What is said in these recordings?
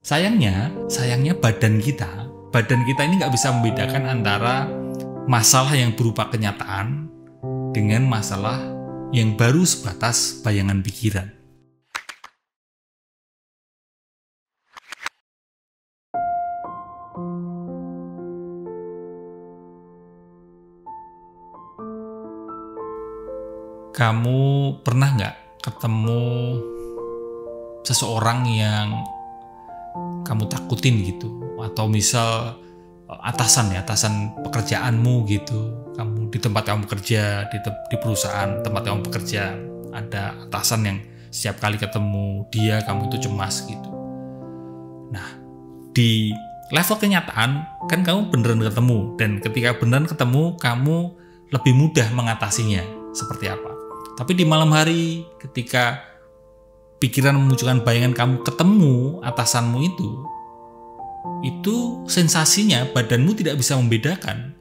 Sayangnya badan kita ini nggak bisa membedakan antara masalah yang berupa kenyataan dengan masalah yang baru sebatas bayangan pikiran. Kamu pernah nggak ketemu seseorang yang kamu takutin gitu, atau misal atasan pekerjaanmu gitu, kamu di tempat kamu kerja, di perusahaan tempat kamu bekerja, ada atasan yang setiap kali ketemu dia kamu itu cemas gitu. Nah, di level kenyataan kan kamu beneran ketemu, dan ketika beneran ketemu kamu lebih mudah mengatasinya seperti apa. Tapi di malam hari ketika pikiran memunculkan bayangan kamu ketemu atasanmu itu sensasinya badanmu tidak bisa membedakan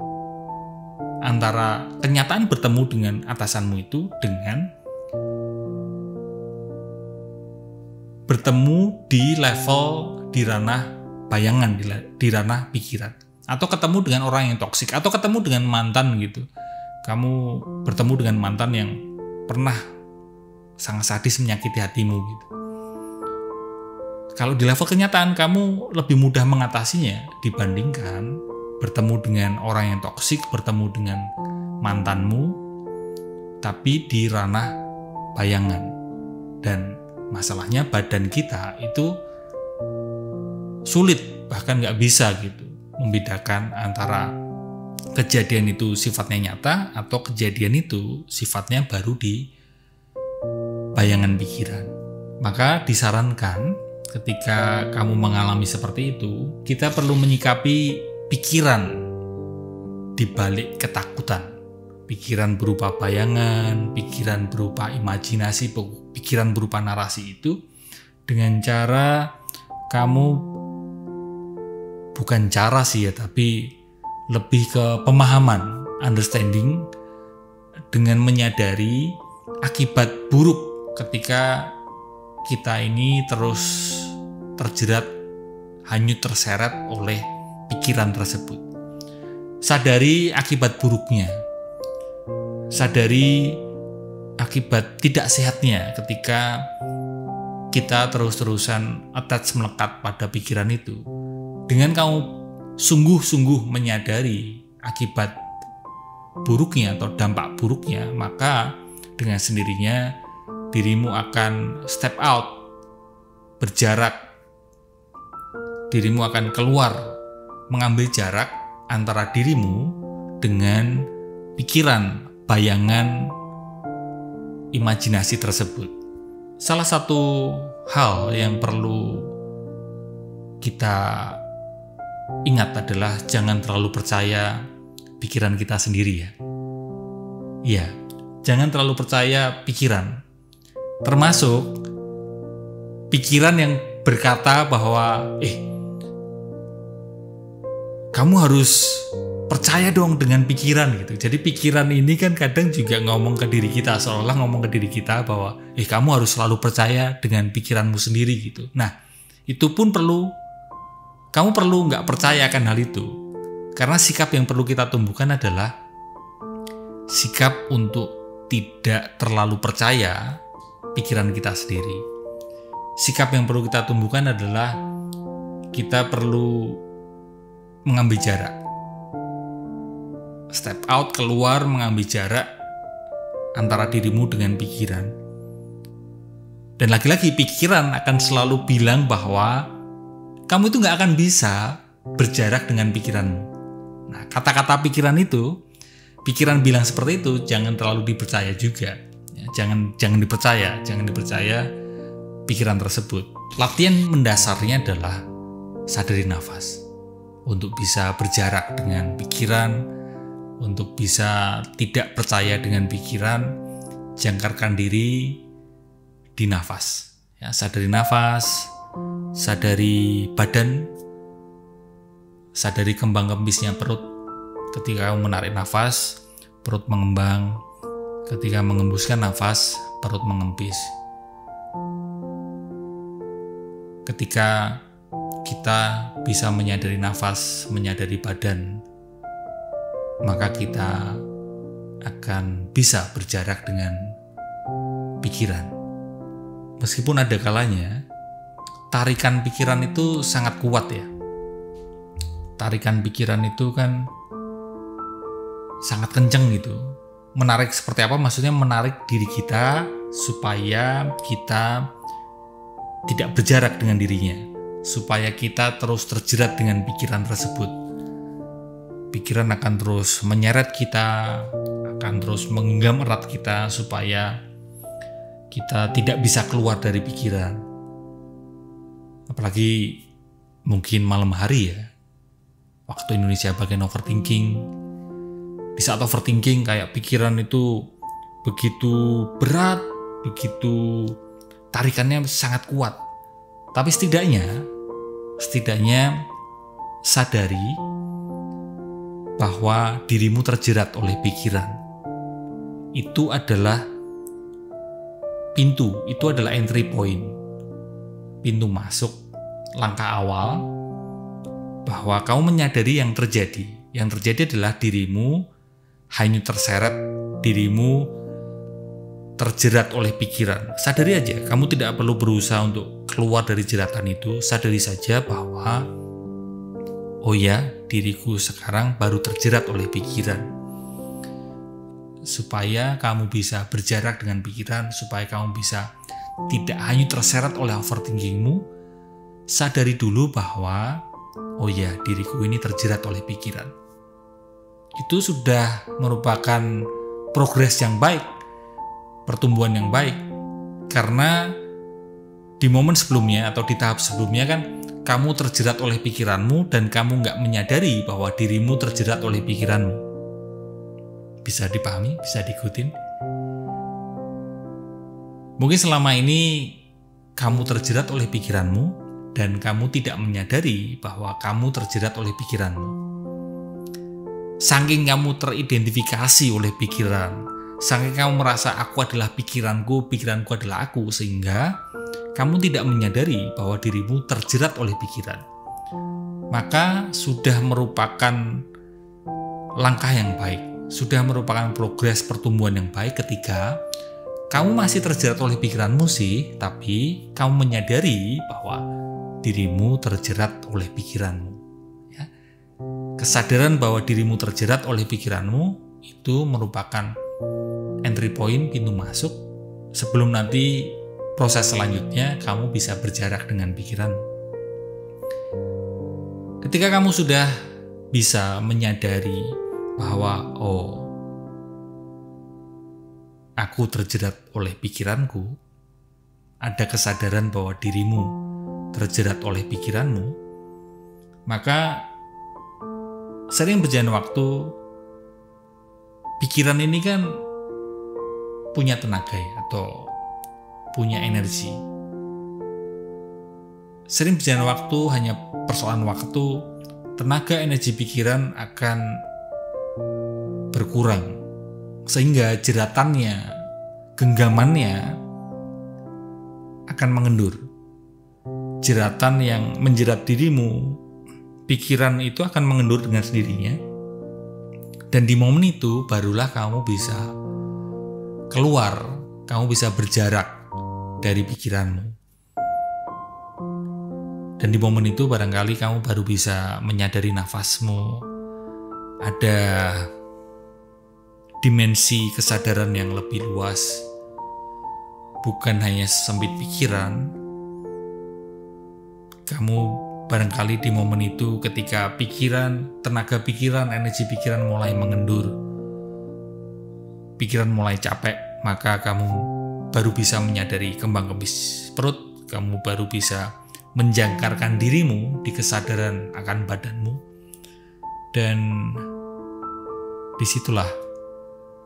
antara kenyataan bertemu dengan atasanmu itu dengan bertemu di level di ranah bayangan, di ranah pikiran, atau ketemu dengan orang yang toksik, atau ketemu dengan mantan gitu. Kamu bertemu dengan mantan yang pernah sangat sadis menyakiti hatimu gitu. Kalau di level kenyataan kamu lebih mudah mengatasinya dibandingkan bertemu dengan orang yang toksik, bertemu dengan mantanmu, tapi di ranah bayangan. Dan masalahnya badan kita itu sulit, bahkan nggak bisa gitu membedakan antara kejadian itu sifatnya nyata atau kejadian itu sifatnya baru di bayangan pikiran. Maka disarankan ketika kamu mengalami seperti itu, kita perlu menyikapi pikiran di balik ketakutan. Pikiran berupa bayangan, pikiran berupa imajinasi, pikiran berupa narasi itu dengan cara kamu, bukan cara sih ya, tapi lebih ke pemahaman, understanding, dengan menyadari akibat buruk ketika kita ini terus terjerat, hanyut terseret oleh pikiran tersebut. Sadari akibat buruknya, sadari akibat tidak sehatnya ketika kita terus-terusan melekat pada pikiran itu. Dengan kamu sungguh-sungguh menyadari akibat buruknya atau dampak buruknya, maka dengan sendirinya dirimu akan step out, berjarak. Dirimu akan keluar, mengambil jarak antara dirimu dengan pikiran, bayangan, imajinasi tersebut. Salah satu hal yang perlu kita ingat adalah jangan terlalu percaya pikiran kita sendiri ya. Iya, jangan terlalu percaya pikiran. Termasuk pikiran yang berkata bahwa kamu harus percaya dong dengan pikiran gitu. Jadi pikiran ini kan kadang juga ngomong ke diri kita, seolah-olah ngomong ke diri kita bahwa kamu harus selalu percaya dengan pikiranmu sendiri gitu. Nah, itu pun kamu perlu nggak percaya akan hal itu, karena sikap yang perlu kita tumbuhkan adalah sikap untuk tidak terlalu percaya pikiran kita sendiri. Sikap yang perlu kita tumbuhkan adalah kita perlu mengambil jarak, step out, keluar, mengambil jarak antara dirimu dengan pikiran. Dan lagi-lagi pikiran akan selalu bilang bahwa kamu itu nggak akan bisa berjarak dengan pikiranmu. Nah, kata-kata pikiran bilang seperti itu, jangan terlalu dipercaya juga. Ya, jangan dipercaya pikiran tersebut. Latihan mendasarnya adalah sadari nafas. Untuk bisa berjarak dengan pikiran, untuk bisa tidak percaya dengan pikiran, jangkarkan diri di nafas. Ya, sadari nafas, sadari badan, sadari kembang-kempisnya perut. Ketika kamu menarik nafas, perut mengembang. Ketika mengembuskan nafas, perut mengempis. Ketika kita bisa menyadari nafas, menyadari badan, maka kita akan bisa berjarak dengan pikiran. Meskipun ada kalanya tarikan pikiran itu sangat kuat ya. Tarikan pikiran itu kan sangat kenceng gitu. Menarik seperti apa? Maksudnya menarik diri kita supaya kita tidak berjarak dengan dirinya, supaya kita terus terjerat dengan pikiran tersebut. Pikiran akan terus menyeret kita, akan terus menggenggam erat kita supaya kita tidak bisa keluar dari pikiran. Apalagi mungkin malam hari ya, waktu Indonesia bagian overthinking. Di saat overthinking kayak pikiran itu begitu berat, begitu tarikannya sangat kuat. Tapi setidaknya sadari bahwa dirimu terjerat oleh pikiran. Itu adalah pintu, itu adalah entry point, pintu masuk, langkah awal bahwa kamu menyadari yang terjadi. Yang terjadi adalah dirimu hanyut terseret, dirimu terjerat oleh pikiran. Sadari aja, kamu tidak perlu berusaha untuk keluar dari jeratan itu. Sadari saja bahwa oh ya, diriku sekarang baru terjerat oleh pikiran. Supaya kamu bisa berjarak dengan pikiran, supaya kamu bisa tidak hanyut terseret oleh overthinkingmu, sadari dulu bahwa oh ya, diriku ini terjerat oleh pikiran. Itu sudah merupakan progres yang baik, pertumbuhan yang baik. Karena di momen sebelumnya atau di tahap sebelumnya kan kamu terjerat oleh pikiranmu dan kamu nggak menyadari bahwa dirimu terjerat oleh pikiranmu. Bisa dipahami? Bisa diikutin? Mungkin selama ini kamu terjerat oleh pikiranmu dan kamu tidak menyadari bahwa kamu terjerat oleh pikiranmu. Saking kamu teridentifikasi oleh pikiran, saking kamu merasa aku adalah pikiranku, pikiranku adalah aku, sehingga kamu tidak menyadari bahwa dirimu terjerat oleh pikiran. Maka sudah merupakan langkah yang baik, sudah merupakan progres pertumbuhan yang baik ketika kamu masih terjerat oleh pikiranmu sih, tapi kamu menyadari bahwa dirimu terjerat oleh pikiranmu. Ya. Kesadaran bahwa dirimu terjerat oleh pikiranmu itu merupakan entry point, pintu masuk, sebelum nanti proses selanjutnya kamu bisa berjarak dengan pikiranmu. Ketika kamu sudah bisa menyadari bahwa oh, aku terjerat oleh pikiranku, ada kesadaran bahwa dirimu terjerat oleh pikiranmu, maka sering berjalan waktu, pikiran ini kan punya tenaga ya, atau punya energi. Sering berjalan waktu, hanya persoalan waktu, tenaga energi pikiran akan berkurang, sehingga jeratannya, genggamannya akan mengendur. Jeratan yang menjerat dirimu, pikiran itu akan mengendur dengan sendirinya. Dan di momen itu barulah kamu bisa keluar, kamu bisa berjarak dari pikiranmu. Dan di momen itu barangkali kamu baru bisa menyadari nafasmu. Ada dimensi kesadaran yang lebih luas, bukan hanya sempit pikiran. Kamu barangkali di momen itu ketika pikiran, tenaga pikiran, energi pikiran mulai mengendur, pikiran mulai capek, maka kamu baru bisa menyadari kembang kempis perut, kamu baru bisa menjangkarkan dirimu di kesadaran akan badanmu. Dan disitulah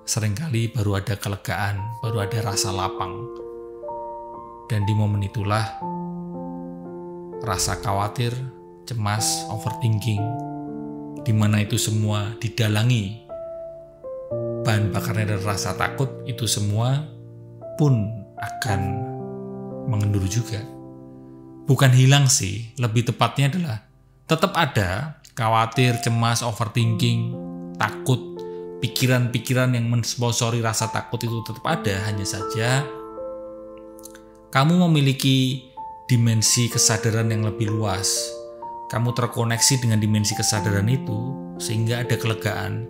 seringkali baru ada kelegaan, baru ada rasa lapang. Dan di momen itulah rasa khawatir, cemas, overthinking, di mana itu semua didalangi bahan bakarnya dari rasa takut, itu semua pun akan mengendur juga. bukan hilang sih, lebih tepatnya adalah tetap ada khawatir, cemas, overthinking, takut, pikiran-pikiran yang mensponsori rasa takut itu tetap ada, hanya saja kamu memiliki dimensi kesadaran yang lebih luas. Kamu terkoneksi dengan dimensi kesadaran itu sehingga ada kelegaan.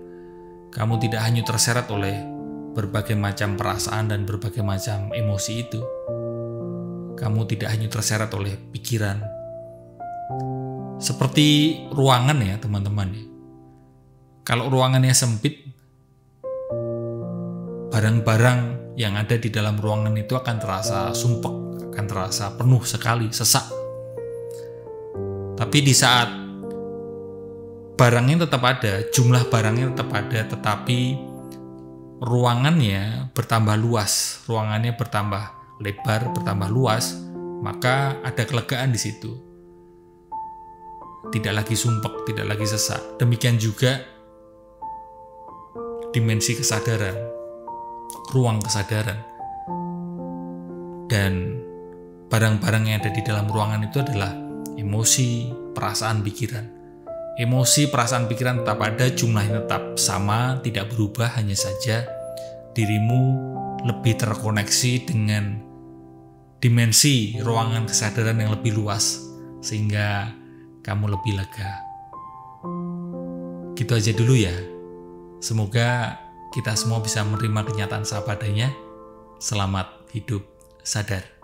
Kamu tidak hanya terseret oleh berbagai macam perasaan dan berbagai macam emosi itu. Kamu tidak hanya terseret oleh pikiran. Seperti ruangan ya teman-teman. Kalau ruangannya sempit, barang-barang yang ada di dalam ruangan itu akan terasa sumpek, akan terasa penuh sekali, sesak. Tapi di saat barangnya tetap ada, jumlah barangnya tetap ada, tetapi ruangannya bertambah luas, ruangannya bertambah lebar, bertambah luas, maka ada kelegaan di situ. Tidak lagi sumpek, tidak lagi sesak. Demikian juga dimensi kesadaran, ruang kesadaran. Dan barang-barang yang ada di dalam ruangan itu adalah emosi, perasaan, pikiran. Emosi, perasaan, pikiran tetap ada, jumlahnya tetap sama, tidak berubah, hanya saja dirimu lebih terkoneksi dengan dimensi ruangan kesadaran yang lebih luas, sehingga kamu lebih lega. Gitu aja dulu ya. Semoga kita semua bisa menerima kenyataan seadanya. Selamat hidup sadar.